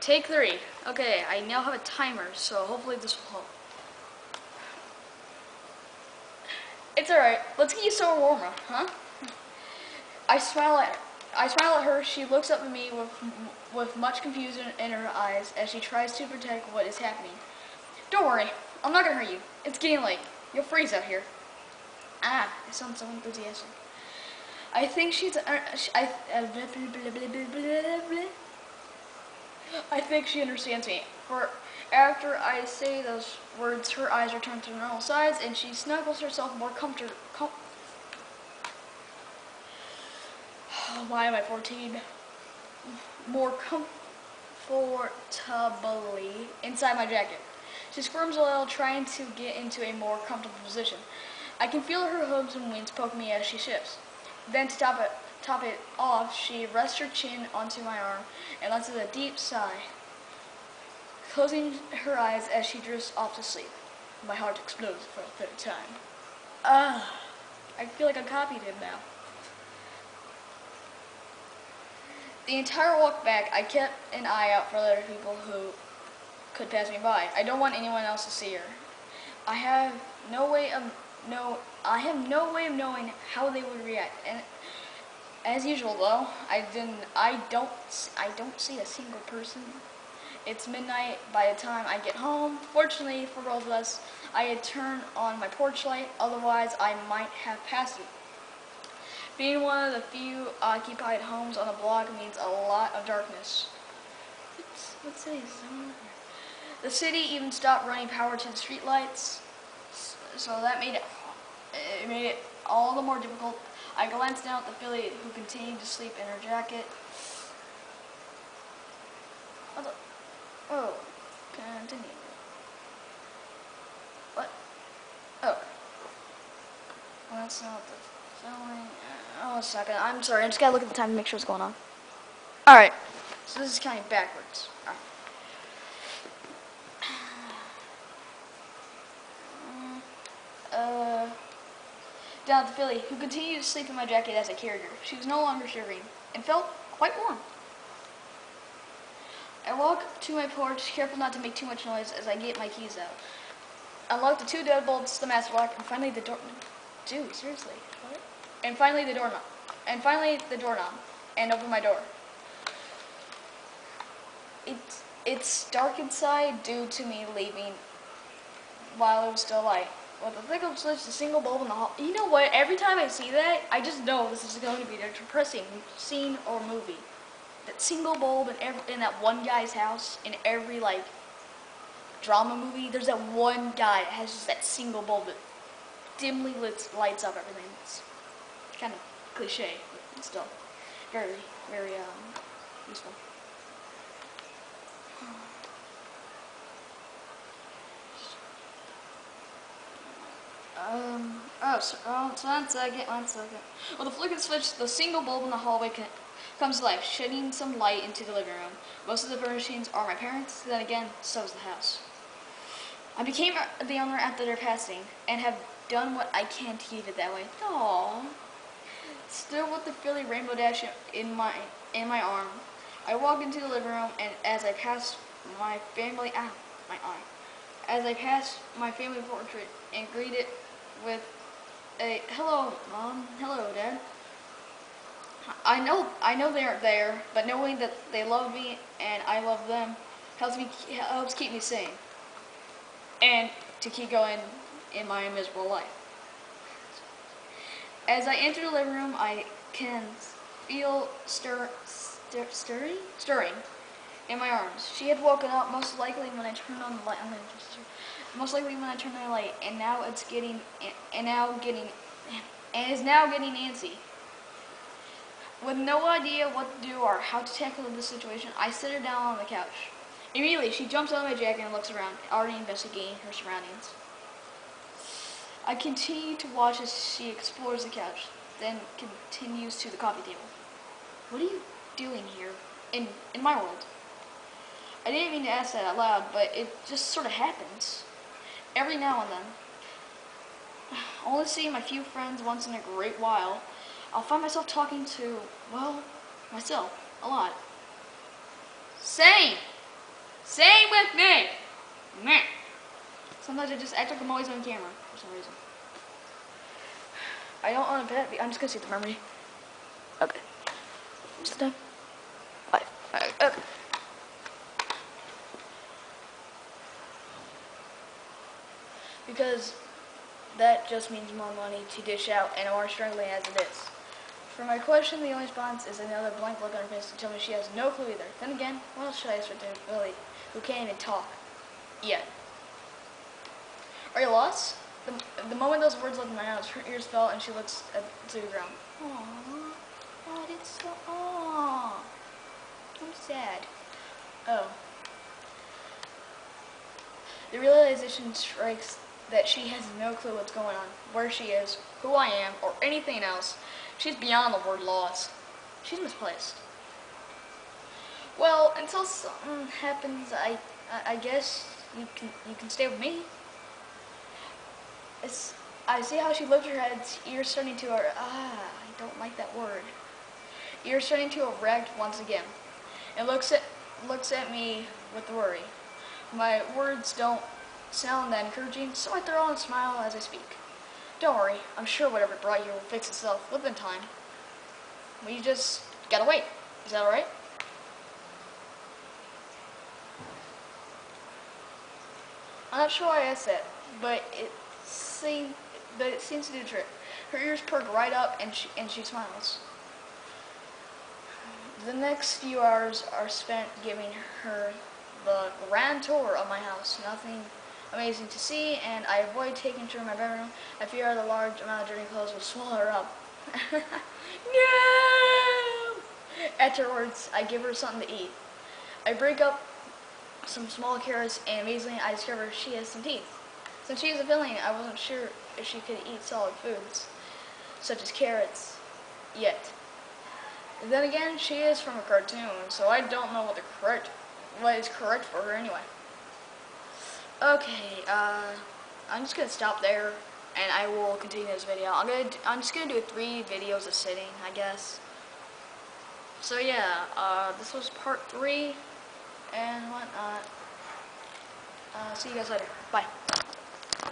Take 3. Okay, I now have a timer, so hopefully this will help. It's alright. Let's get you so warmer, huh? I smile at her. She looks up at me with much confusion in her eyes as she tries to protect what is happening. Don't worry. I'm not gonna hurt you. It's getting late. You'll freeze out here. Ah, it sounds so enthusiastic. I think I think she understands me. For after I say those words, her eyes return to normal size, and she snuggles herself more why am I 14? More comfortably inside my jacket. She squirms a little, trying to get into a more comfortable position. I can feel her hooves and wings poke me as she shifts. Then to top it off, she rests her chin onto my arm and lets out a deep sigh, closing her eyes as she drifts off to sleep. My heart explodes for a third time. I feel like I copied him now. The entire walk back, I kept an eye out for other people who could pass me by. I don't want anyone else to see her. I have no way of knowing how they would react. And as usual, though, I don't see a single person. It's midnight by the time I get home. Fortunately for both of us, I had turned on my porch light. Otherwise, I might have passed it. Being one of the few occupied homes on the block means a lot of darkness. What city is this? The city even stopped running power to the street lights, so that made it all the more difficult. I glanced down at the filly, who continued to sleep in her jacket. Oh, continue. What? Oh. Well, that's not the filming. Oh, a second. I'm sorry. I just gotta look at the time to make sure what's going on. Alright. So this is counting backwards. Alright. Down at the filly, who continued to sleep in my jacket as I carried her. She was no longer shivering and felt quite warm. I walk to my porch, careful not to make too much noise as I get my keys out. Unlock the 2 deadbolts, the master lock, and finally the door. Dude, seriously, what? And finally the doorknob, and open my door. It's dark inside due to me leaving while it was still light. With the flick of switch, the single bulb in the hall. You know what? Every time I see that, I just know this is going to be a depressing scene or movie. That single bulb in that one guy's house, in every like drama movie, there's that one guy that has just that single bulb that dimly lights up everything. It's kind of cliche, but still very, very useful. One second. With the flick of the switch, the single bulb in the hallway comes to life, shedding some light into the living room. Most of the furnishings are my parents', then again, so is the house. I became the owner after their passing, and have done what I can to keep it that way. Aww. Still with the filly rainbow dash in my arm, I walk into the living room, and as I pass my family portrait and greet it with a "Hello, Mom. Hello, Dad." I know they aren't there, but knowing that they love me and I love them helps keep me sane and to keep going in my miserable life. As I enter the living room, I can feel stirring in my arms. She had woken up most likely when I turned on the light. And is now getting antsy. With no idea what to do or how to tackle this situation, I sit her down on the couch. Immediately, she jumps out of my jacket and looks around, already investigating her surroundings. I continue to watch as she explores the couch, then continues to the coffee table. What are you doing here in my world? I didn't mean to ask that out loud, but it just sort of happens. Every now and then. Only seeing my few friends once in a great while, I'll find myself talking to, well, myself, a lot. Same! Same with me. Meh. Sometimes I just act like I'm always on camera for some reason. I don't want to bet. I'm just gonna see the memory. Okay. Just done. 5. Okay. Because that just means more money to dish out, and more struggling as it is. For my question, the only response is another blank look on her face to tell me she has no clue either. Then again, what else should I ask for Lily, who can't even talk yet? Are you lost? The moment those words left my mouth, her ears fell and she looks to the ground. Aww. Oh, it's so. Aww. I'm sad. Oh. The realization strikes that she has no clue what's going on, where she is, who I am, or anything else. She's beyond the word lost. She's misplaced. Well, until something happens, I guess you can stay with me. I see how she lifts her head, ears starting to I don't like that word. Ears starting to erect once again, and looks at me with worry. My words don't sound that encouraging, so I throw on a smile as I speak. Don't worry, I'm sure whatever brought you will fix itself within time. We just gotta wait. Is that alright? I'm not sure why I asked that, but it seems to do the trick. Her ears perk right up, and she smiles. The next few hours are spent giving her the grand tour of my house. Nothing amazing to see, and I avoid taking her to my bedroom. I fear the large amount of dirty clothes will swallow her up. No! Afterwards, I give her something to eat. I break up some small carrots, and amazingly, I discover she has some teeth. Since she has a filling, I wasn't sure if she could eat solid foods, such as carrots, yet. Then again, she is from a cartoon, so I don't know what is correct for her anyway. Okay, I'm just gonna stop there, and I will continue this video. I'm just gonna do 3 videos of sitting, I guess. So yeah, this was part 3 and whatnot. See you guys later. Bye.